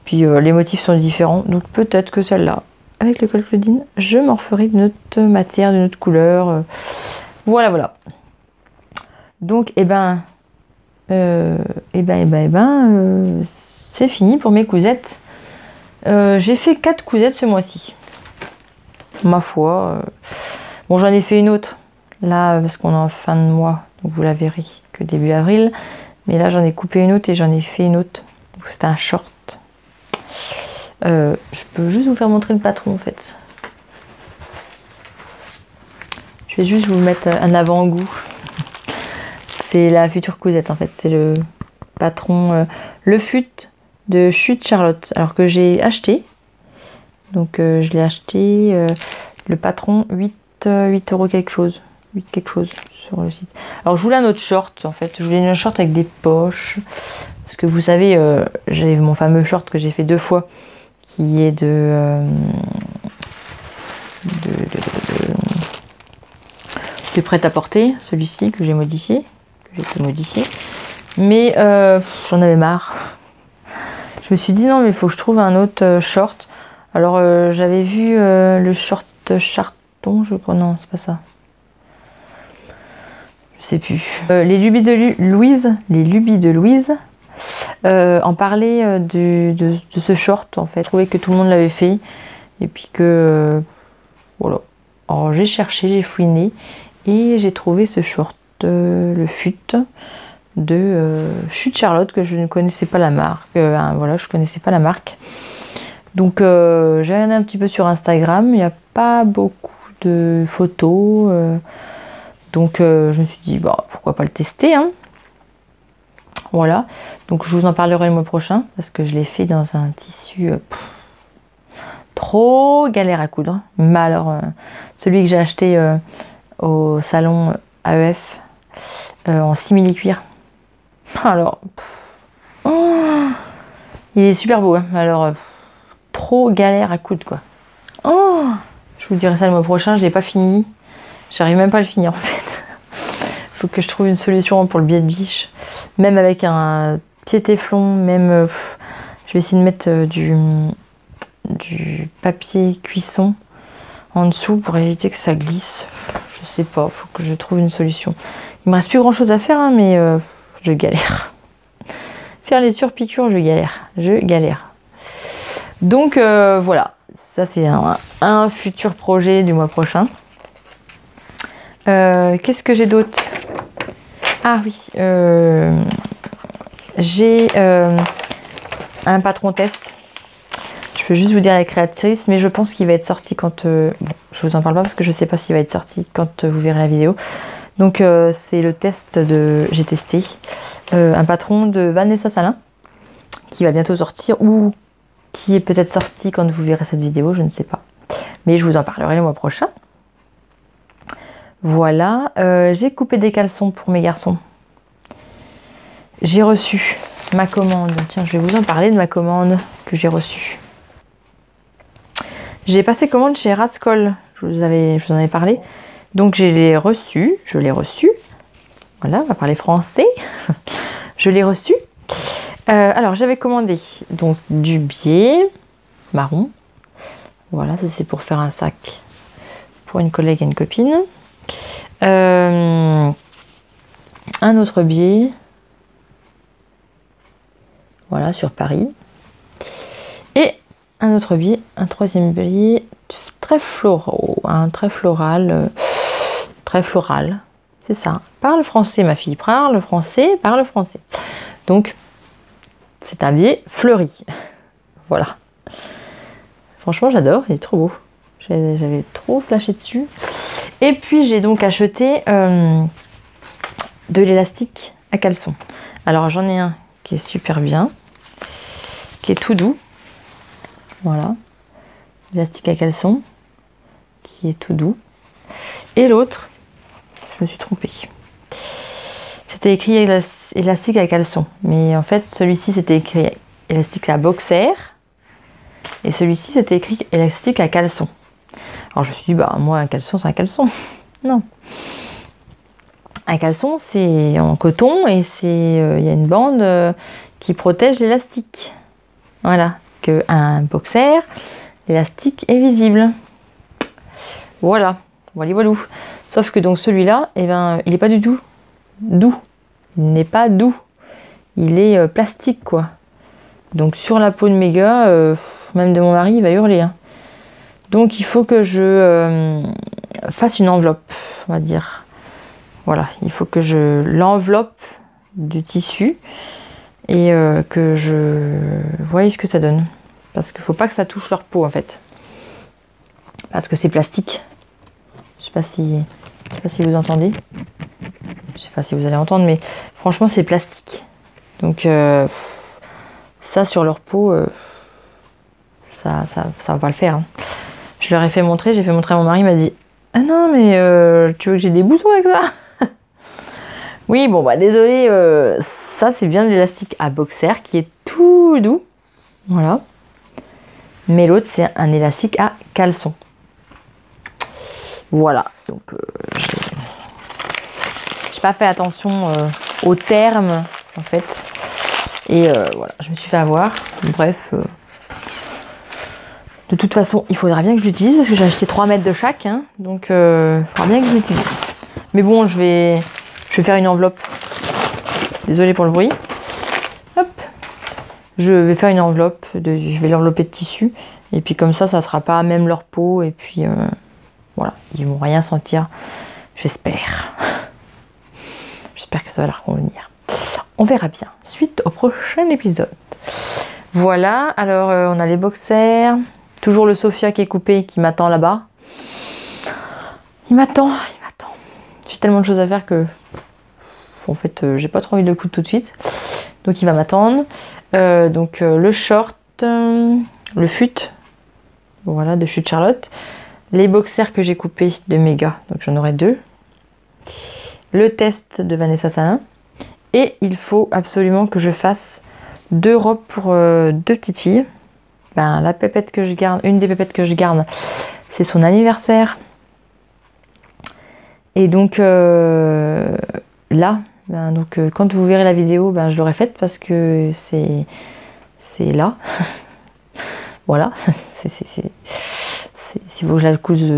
puis les motifs sont différents, donc peut-être que celle-là, avec le col Claudine, je m'en referai d'une autre matière, d'une autre couleur. Voilà. Donc, c'est fini pour mes cousettes. J'ai fait 4 cousettes ce mois-ci. Ma foi. Bon, j'en ai fait une autre. Là, parce qu'on est en fin de mois, donc vous la verrez que début avril. Mais là, j'en ai coupé une autre et j'en ai fait une autre. Donc, c'était un short. Je peux juste vous faire montrer le patron en fait. Je vais juste vous mettre un avant-goût. C'est la future cousette en fait. C'est le patron Le Fut de Chute Charlotte. Alors que j'ai acheté. Donc je l'ai acheté. Le patron 8 € quelque chose. 8 quelque chose sur le site. Alors je voulais un autre short en fait. Je voulais un short avec des poches. Parce que vous savez, j'ai mon fameux short que j'ai fait 2 fois. Qui est de prêt-à-porter, celui-ci que j'ai modifié, mais j'en avais marre. Je me suis dit non mais il faut que je trouve un autre short. Alors j'avais vu le short Charton, je crois, non c'est pas ça. je sais plus. Les lubies de Louise, en parlait de ce short en fait. Je trouvais que tout le monde l'avait fait et puis que voilà. Alors j'ai cherché, j'ai fouiné et j'ai trouvé ce short, le fut de Chute Charlotte, que je ne connaissais pas la marque. Voilà, je connaissais pas la marque. Donc j'ai regardé un petit peu sur Instagram, il n'y a pas beaucoup de photos. Donc je me suis dit, bah, pourquoi pas le tester, hein. Voilà, donc je vous en parlerai le mois prochain, parce que je l'ai fait dans un tissu trop galère à coudre. Mais alors, celui que j'ai acheté au salon AEF en simili-cuir. Alors, il est super beau, hein. Alors, trop galère à coudre, quoi. Oh, je vous dirai ça le mois prochain, je l'ai pas fini. J'arrive même pas à le finir, en fait. Faut que je trouve une solution pour le biais de biche. Même avec un pied téflon, même... je vais essayer de mettre du papier cuisson en dessous pour éviter que ça glisse. Je sais pas, faut que je trouve une solution. Il me reste plus grand chose à faire, hein, mais je galère. Faire les surpiqûres, je galère. Donc voilà, ça c'est un futur projet du mois prochain. Qu'est-ce que j'ai d'autre? Ah oui, j'ai un patron test. Je peux juste vous dire la créatrice, mais je pense qu'il va être sorti quand... bon, je vous en parle pas parce que je sais pas s'il va être sorti quand vous verrez la vidéo. Donc c'est le test de... J'ai testé un patron de Vanessa Salin qui va bientôt sortir ou qui est peut-être sorti quand vous verrez cette vidéo, je ne sais pas. Mais je vous en parlerai le mois prochain. Voilà, j'ai coupé des caleçons pour mes garçons. J'ai reçu ma commande. Tiens, je vais vous en parler de ma commande que j'ai reçue. J'ai passé commande chez Rascol, je vous en avais parlé. Donc je l'ai reçu. Voilà, on va parler français. Je l'ai reçu. Alors j'avais commandé donc du biais marron. Voilà, ça c'est pour faire un sac pour une collègue et une copine. Un autre biais. Voilà, sur Paris. Et un autre biais, un troisième biais très floral, très floral. C'est ça. Parle français, ma fille. Parle français. Donc, c'est un biais fleuri. Voilà. Franchement, j'adore. Il est trop beau. J'avais trop flashé dessus. Et puis, j'ai donc acheté de l'élastique à caleçon. Alors, j'en ai un qui est super bien, qui est tout doux. Voilà. L'élastique à caleçon, qui est tout doux. Et l'autre, je me suis trompée. C'était écrit élastique à caleçon. Mais en fait, celui-ci, c'était écrit élastique à boxer. Et celui-ci, c'était écrit élastique à caleçon. Alors, je me suis dit, bah, moi, un caleçon, c'est un caleçon. Non. Un caleçon, c'est en coton et il y a une bande qui protège l'élastique. Voilà. Un boxer, l'élastique est visible. Voilà. Voilou. Sauf que donc celui-là, eh ben, il n'est pas du tout doux. Il n'est pas doux. Il est plastique, quoi. Donc sur la peau de mes gars, même de mon mari, il va hurler, hein. Donc il faut que je fasse une enveloppe, on va dire. Voilà, il faut que je l'enveloppe du tissu et que je voie ce que ça donne. Parce qu'il ne faut pas que ça touche leur peau, en fait. Parce que c'est plastique. Je sais pas si vous entendez. Je sais pas si vous allez entendre, mais franchement, c'est plastique. Donc, ça, sur leur peau, ça va pas le faire, hein. Je leur ai fait montrer, j'ai fait montrer à mon mari, il m'a dit « Ah non, mais tu veux que j'ai des boutons avec ça ?» Oui, bon, bah désolé, ça, c'est bien de l'élastique à boxer qui est tout doux. Voilà. Mais l'autre, c'est un élastique à caleçon. Voilà. Donc, j'ai pas fait attention aux termes, en fait. Et voilà, je me suis fait avoir. Bref. De toute façon, il faudra bien que je l'utilise parce que j'ai acheté 3 mètres de chaque. Hein, donc, il faudra bien que je l'utilise. Mais bon, je vais Je vais faire une enveloppe. Désolée pour le bruit. Hop. Je vais faire une enveloppe. Je vais l'envelopper de tissu. Et puis comme ça sera pas à même leur peau. Et puis voilà, ils vont rien sentir. J'espère. J'espère que ça va leur convenir. On verra bien. Suite au prochain épisode. Voilà, alors on a les boxers. Toujours le Sophia qui est coupé, qui m'attend là-bas. Il m'attend. J'ai tellement de choses à faire que... En fait, j'ai pas trop envie de le coudre tout de suite. Donc il va m'attendre. Le short, le fut. Voilà, de Chute Charlotte. Les boxers que j'ai coupés de Méga. Donc j'en aurai 2. Le test de Vanessa Salin. Et il faut absolument que je fasse 2 robes pour 2 petites filles. Ben, la pépette que je garde, une des pépettes que je garde, c'est son anniversaire. Et donc là, quand vous verrez la vidéo, ben, je l'aurai faite parce que c'est là. Voilà. S'il faut que je la couse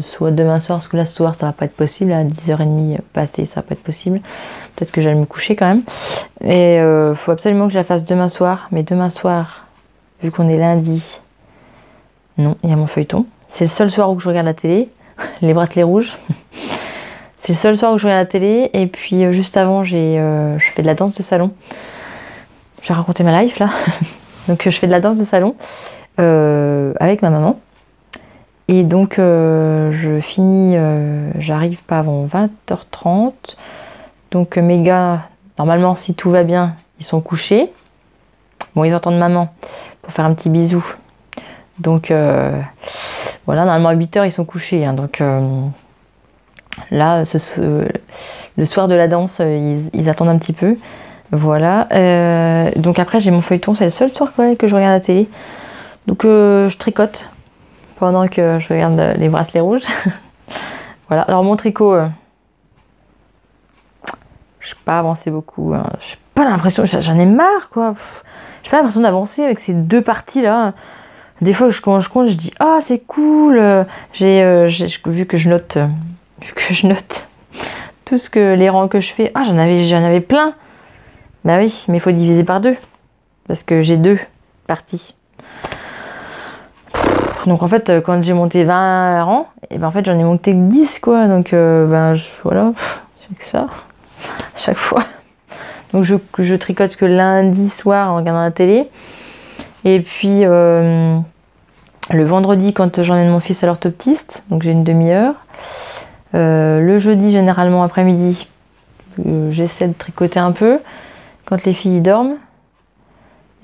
soit demain soir, parce que là ce soir ça va pas être possible, à 10h30 passé ça va pas être possible. Peut-être que j'allais me coucher quand même. Et faut absolument que je la fasse demain soir. Mais demain soir, vu qu'on est lundi, non, il y a mon feuilleton. C'est le seul soir où je regarde la télé, les bracelets rouges. C'est le seul soir où je regarde la télé. Et puis juste avant, je fais de la danse de salon. Je vais raconter ma life là. Donc je fais de la danse de salon avec ma maman. Et donc je finis, j'arrive pas avant 20h30. Donc mes gars, normalement si tout va bien, ils sont couchés. Bon, ils entendent maman pour faire un petit bisou. Donc voilà, normalement à 8h ils sont couchés. Hein, donc là, le soir de la danse, ils attendent un petit peu. Voilà. Donc après j'ai mon feuilleton, c'est le seul soir que je regarde la télé. Donc je tricote pendant que je regarde les bracelets rouges. Voilà. Alors mon tricot, je n'ai pas avancé beaucoup. Hein. Je n'ai pas l'impression, j'en ai marre quoi. J'ai pas l'impression d'avancer avec ces 2 parties là. Des fois quand je compte, je dis ah c'est cool. Vu que je note tout ce que les rangs que je fais. Ah j'en avais plein. Bah oui, mais il faut diviser par 2 parce que j'ai 2 parties. Donc en fait, quand j'ai monté 20 rangs, et ben en fait j'en ai monté que 10 quoi. Donc voilà, c'est que ça à chaque fois. Donc je tricote que lundi soir en regardant la télé. Et puis le vendredi quand j'emmène mon fils à l'orthoptiste, donc j'ai une demi-heure. Le jeudi généralement après-midi, j'essaie de tricoter un peu quand les filles dorment.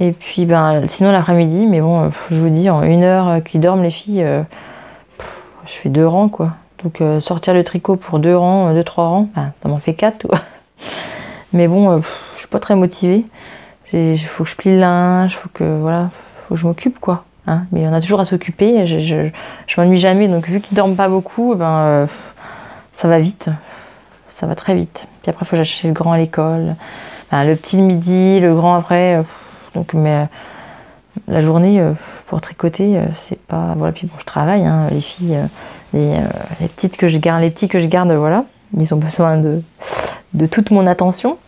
Et puis sinon l'après-midi, mais bon, je vous dis, en 1 heure qu'ils dorment les filles, je fais 2 rangs quoi. Donc sortir le tricot pour 2 rangs, 2-3 rangs, ça m'en fait 4 quoi. Mais bon, je suis pas très motivée. Il faut que je plie le linge, faut que je m'occupe quoi. Hein. Mais on a toujours à s'occuper, je m'ennuie jamais. Donc vu qu'ils dorment pas beaucoup, ça va vite. Ça va très vite. Puis après, il faut que j'aille chercher le grand à l'école. Le petit le midi, le grand après. Mais la journée pour tricoter, c'est pas. Voilà, puis bon, je travaille, hein, les filles, les petites que je garde, les petits que je garde, voilà, ils ont besoin de toute mon attention.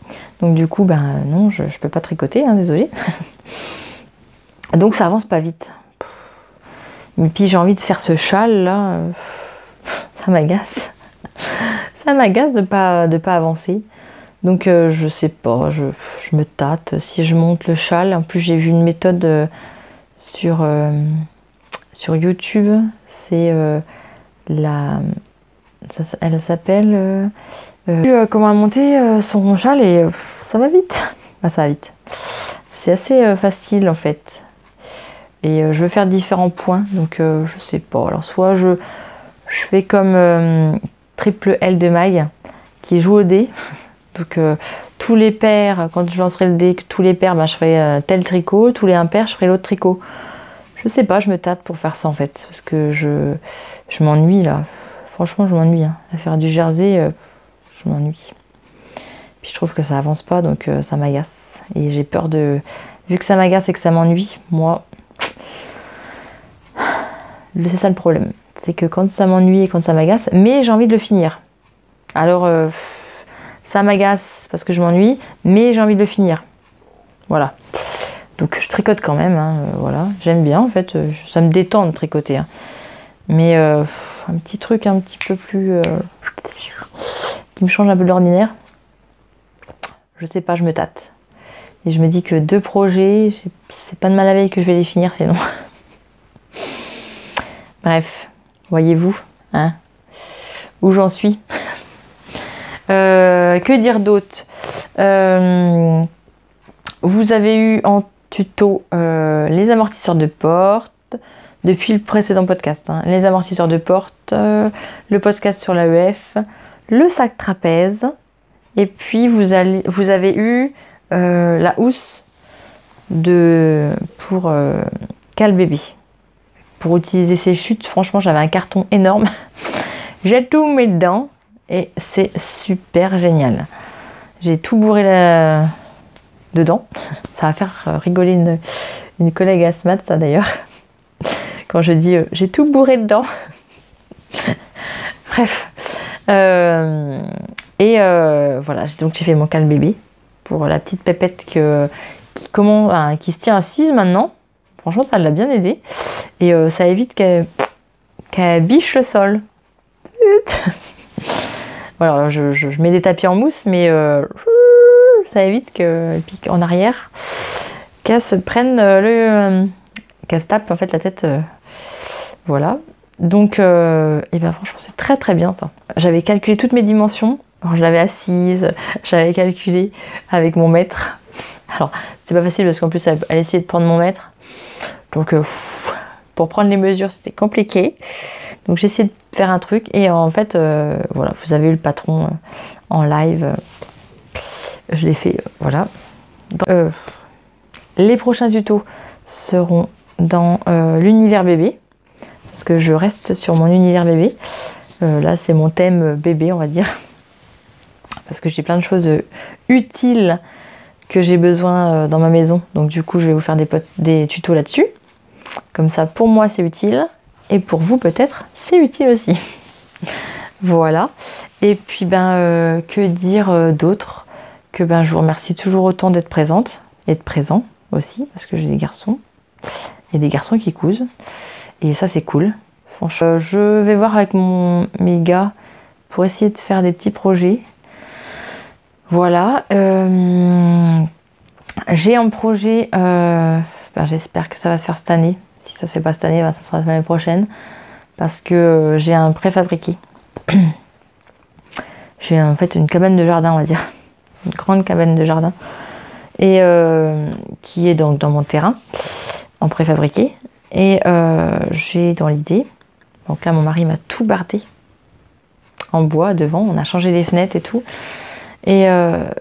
Donc du coup, non, je peux pas tricoter, hein, désolée. Donc ça avance pas vite. Et puis j'ai envie de faire ce châle là, ça m'agace. Ça m'agace de pas avancer. Donc je sais pas, je me tâte. Si je monte le châle, en plus j'ai vu une méthode sur YouTube, c'est elle s'appelle comment monter son châle et ça va vite. Ça va vite. C'est assez facile en fait. Et je veux faire différents points, donc je sais pas. Alors soit je fais comme triple L de maille qui joue au dé. Donc tous les pairs, quand je lancerai le dé, tous les pairs, je ferai tel tricot, tous les impairs, je ferai l'autre tricot. Je sais pas, je me tâte pour faire ça en fait, parce que je m'ennuie là. Franchement, je m'ennuie. Hein. À faire du jersey, je m'ennuie. Puis je trouve que ça avance pas, donc ça m'agace. Et j'ai peur de... Vu que ça m'agace et que ça m'ennuie, moi... C'est ça le problème. C'est que quand ça m'ennuie et quand ça m'agace, mais j'ai envie de le finir. Alors... ça m'agace parce que je m'ennuie, mais j'ai envie de le finir. Voilà. Donc je tricote quand même, hein, voilà. J'aime bien en fait, ça me détend de tricoter. Hein. Mais un petit truc un petit peu plus... qui me change un peu de l'ordinaire. Je sais pas, je me tâte. Et je me dis que 2 projets, c'est pas de mal la veille que je vais les finir sinon. Bref, voyez-vous, hein, où j'en suis. Que dire d'autre? Vous avez eu en tuto les amortisseurs de porte depuis le précédent podcast. Hein, les amortisseurs de porte, le podcast sur l'AEF, le sac trapèze. Et puis vous avez eu la housse pour Cal bébé. Pour utiliser ces chutes, franchement j'avais un carton énorme. J'ai tout mis dedans et c'est super génial. J'ai tout bourré dedans. Ça va faire rigoler une collègue asthmate, ça d'ailleurs. Quand je dis j'ai tout bourré dedans. Bref. Voilà, donc j'ai fait mon Cal bébé pour la petite pépette qui se tient assise maintenant. Franchement, ça l'a bien aidé. Et ça évite qu'elle biche le sol. Voilà, je mets des tapis en mousse, mais ça évite qu'elle pique en arrière, qu'elle se prenne qu'elle se tape en fait la tête. Voilà. Donc, et ben franchement, c'est très très bien ça. J'avais calculé toutes mes dimensions. Alors, je l'avais assise, j'avais calculé avec mon mètre. Alors, c'est pas facile parce qu'en plus, elle essayait de prendre mon mètre. Donc, pour prendre les mesures, c'était compliqué. Donc, j'ai essayé de faire un truc. Et en fait, voilà, vous avez eu le patron en live. Je l'ai fait, voilà. Donc, les prochains tutos seront dans l'univers bébé. Parce que je reste sur mon univers bébé. Là, c'est mon thème bébé, on va dire. Parce que j'ai plein de choses utiles que j'ai besoin dans ma maison. Donc du coup, je vais vous faire des tutos là-dessus. Comme ça, pour moi, c'est utile. Et pour vous, peut-être, c'est utile aussi. Voilà. Et puis, que dire d'autre? Que je vous remercie toujours autant d'être présente. Et de présent aussi, parce que j'ai des garçons. Il y a des garçons qui cousent. Et ça, c'est cool. Franchement, je vais voir avec mes gars pour essayer de faire des petits projets. Voilà. J'ai un projet, j'espère que ça va se faire cette année. Si ça se fait pas cette année, ça sera l'année prochaine. Parce que j'ai un préfabriqué. J'ai en fait une cabane de jardin, on va dire. Une grande cabane de jardin. Et qui est donc dans mon terrain, en préfabriqué. Et j'ai dans l'idée, donc là mon mari m'a tout bardé en bois devant, on a changé les fenêtres et tout. Et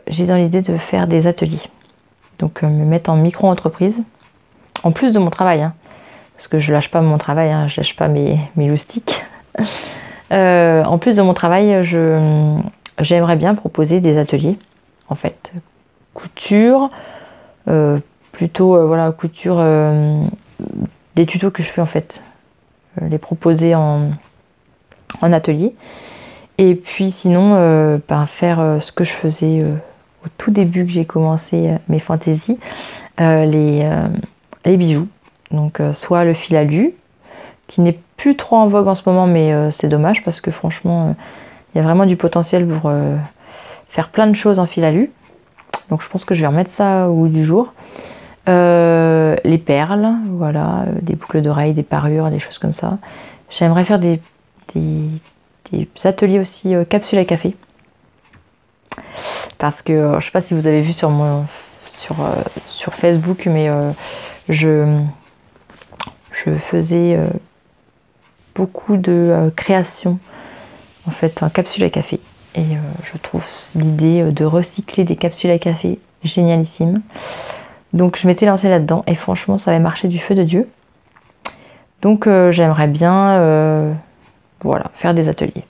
j'ai dans l'idée de faire des ateliers. Donc me mettre en micro-entreprise, en plus de mon travail. Hein, parce que je lâche pas mon travail, hein, je lâche pas mes loustiques. En plus de mon travail, j'aimerais bien proposer des ateliers, en fait. Couture, voilà, couture, des tutos que je fais en fait. Les proposer en atelier. Et puis sinon, faire ce que je faisais au tout début que j'ai commencé mes fantaisies, les bijoux. Donc soit le fil alu, qui n'est plus trop en vogue en ce moment, mais c'est dommage parce que franchement, il y a vraiment du potentiel pour faire plein de choses en fil alu. Donc je pense que je vais remettre ça au goût du jour. Les perles, voilà, des boucles d'oreilles, des parures, des choses comme ça. J'aimerais faire des ateliers aussi capsules à café. Parce que je sais pas si vous avez vu sur Facebook, mais je faisais beaucoup de créations en fait en capsules à café. Et je trouve l'idée de recycler des capsules à café génialissime. Donc je m'étais lancée là-dedans et franchement ça avait marché du feu de Dieu. Donc j'aimerais bien voilà, faire des ateliers.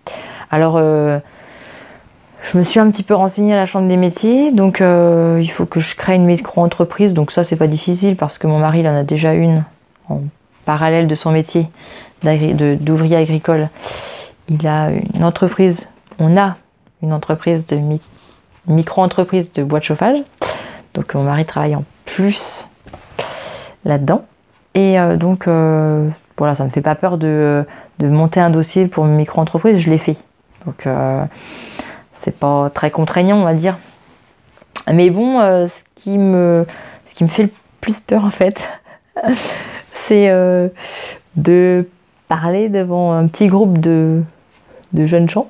Alors je me suis un petit peu renseignée à la Chambre des métiers, donc il faut que je crée une micro-entreprise. Donc ça c'est pas difficile parce que mon mari il en a déjà une en parallèle de son métier d'ouvrier agricole. Il a une entreprise, on a une entreprise micro-entreprise de bois de chauffage. Donc mon mari travaille en plus là-dedans. Et donc voilà, ça me fait pas peur de monter un dossier pour une micro-entreprise, je l'ai fait. Donc c'est pas très contraignant, on va dire. Mais bon, ce qui me fait le plus peur en fait, c'est de parler devant un petit groupe de jeunes gens.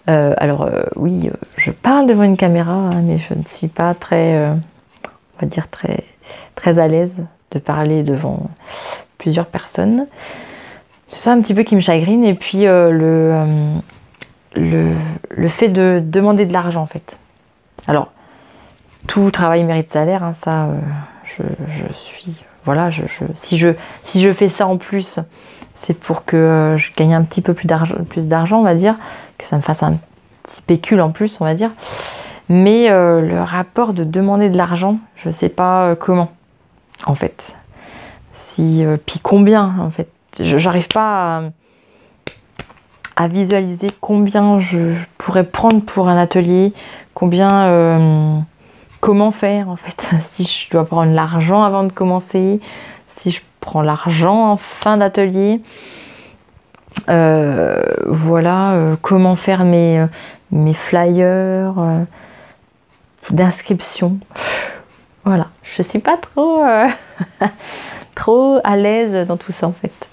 Alors oui, je parle devant une caméra, hein, mais je ne suis pas très, on va dire très à l'aise de parler devant plusieurs personnes. C'est ça un petit peu qui me chagrine. Et puis le fait de demander de l'argent en fait. Alors, tout travail mérite salaire, hein, ça, je suis... Voilà, si je fais ça en plus, c'est pour que je gagne un petit peu plus d'argent, on va dire, que ça me fasse un petit pécule en plus, on va dire. Mais le rapport de demander de l'argent, je ne sais pas comment, en fait. Puis combien, en fait. J'arrive pas à visualiser combien je pourrais prendre pour un atelier, combien... comment faire en fait, si je dois prendre l'argent avant de commencer, si je prends l'argent en fin d'atelier, voilà, comment faire mes flyers d'inscription. Voilà, je suis pas trop trop à l'aise dans tout ça en fait.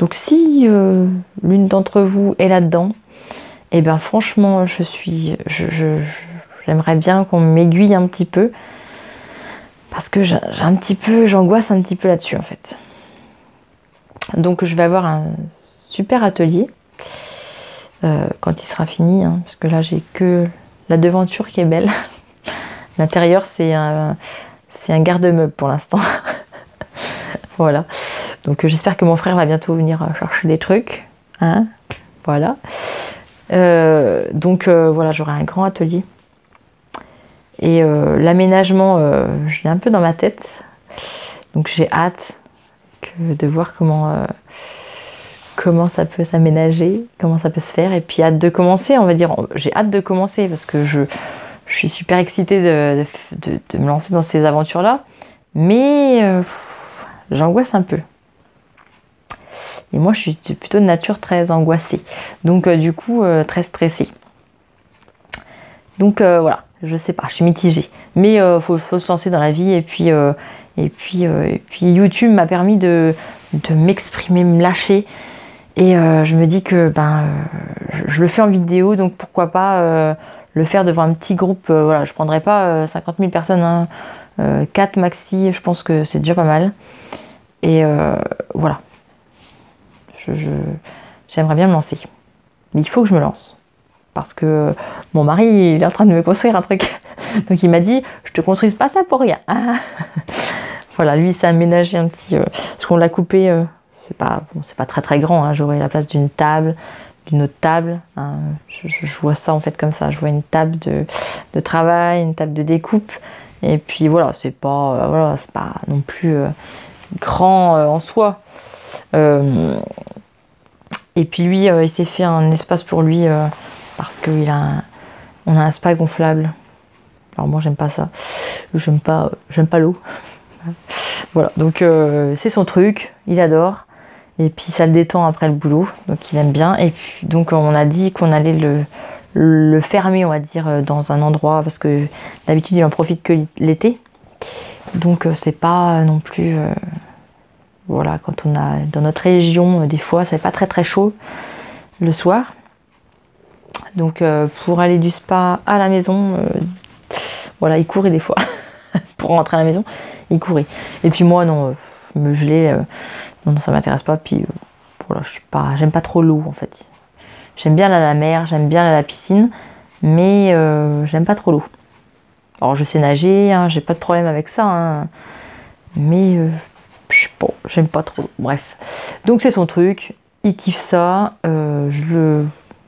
Donc si l'une d'entre vous est là-dedans, et ben franchement j'aimerais bien qu'on m'aiguille un petit peu parce que j'angoisse un petit peu là-dessus en fait. Donc je vais avoir un super atelier quand il sera fini, hein, parce que là j'ai que la devanture qui est belle. L'intérieur c'est un garde-meuble pour l'instant. Voilà. Donc j'espère que mon frère va bientôt venir chercher des trucs. Hein, voilà. Donc voilà, j'aurai un grand atelier. Et l'aménagement, je l'ai un peu dans ma tête. Donc j'ai hâte de voir comment ça peut s'aménager, comment ça peut se faire. Et puis hâte de commencer, on va dire. J'ai hâte de commencer parce que je suis super excitée de me lancer dans ces aventures-là. Mais j'angoisse un peu. Et moi, je suis plutôt de nature très angoissée. Donc du coup, très stressée. Donc voilà. Je sais pas, je suis mitigée. Mais faut se lancer dans la vie et puis YouTube m'a permis de m'exprimer, me lâcher. Et je me dis que je le fais en vidéo, donc pourquoi pas le faire devant un petit groupe. Voilà, je prendrai pas 50 000 personnes, hein, 4 maxi, je pense que c'est déjà pas mal. Et voilà. J'aimerais bien me lancer. Mais il faut que je me lance. Parce que mon mari, il est en train de me construire un truc. Donc il m'a dit, je te construise pas ça pour rien. Voilà, lui, il s'est aménagé un petit... parce qu'on l'a coupé, c'est pas très très grand. Hein, j'aurai la place d'une table, d'une autre table. Hein, je vois ça en fait comme ça. Je vois une table de travail, une table de découpe. Et puis voilà, c'est pas non plus grand en soi. Et puis lui, il s'est fait un espace pour lui... parce qu'on a un spa gonflable. Alors moi j'aime pas ça. J'aime pas l'eau. Voilà, donc c'est son truc, il adore. Et puis ça le détend après le boulot, donc il aime bien. Et puis donc on a dit qu'on allait le fermer, on va dire, dans un endroit, parce que d'habitude il en profite que l'été. Donc c'est pas non plus... voilà, quand on a dans notre région, des fois c'est pas très très chaud le soir. Donc pour aller du spa à la maison, voilà, il courait des fois. Pour rentrer à la maison, il courait. Et puis moi, non, me geler, non, ça m'intéresse pas. Puis voilà, j'aime pas trop l'eau en fait. J'aime bien aller à la mer, j'aime bien aller à la piscine, mais j'aime pas trop l'eau. Alors je sais nager, hein, j'ai pas de problème avec ça, hein, mais j'aime pas trop l'eau. Bref. Donc c'est son truc, il kiffe ça,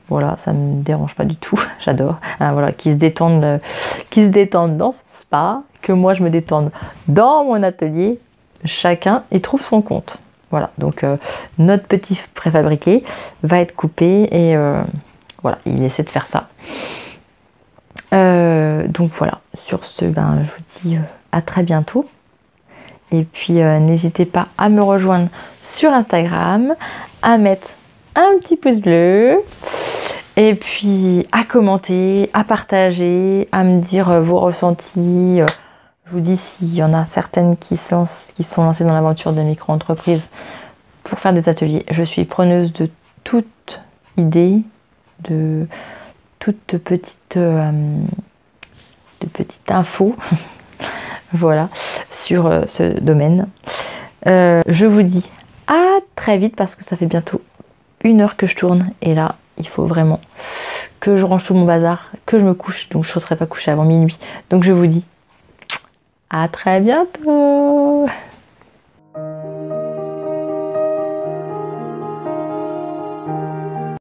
voilà, ça me dérange pas du tout, j'adore. Hein, voilà, qui se détendent dans son spa, que moi je me détende dans mon atelier, chacun y trouve son compte. Voilà, donc notre petit préfabriqué va être coupé et voilà, il essaie de faire ça. Donc voilà, sur ce, ben, je vous dis à très bientôt. Et puis n'hésitez pas à me rejoindre sur Instagram, à mettre un petit pouce bleu, et puis à commenter, à partager, à me dire vos ressentis. Je vous dis s'il y en a certaines qui sont lancées dans l'aventure de micro-entreprise pour faire des ateliers. Je suis preneuse de toute idée, de toute petite info voilà, sur ce domaine. Je vous dis à très vite parce que ça fait bientôt 1 heure que je tourne et là il faut vraiment que je range tout mon bazar, que je me couche, donc je ne serai pas couchée avant minuit. Donc je vous dis à très bientôt.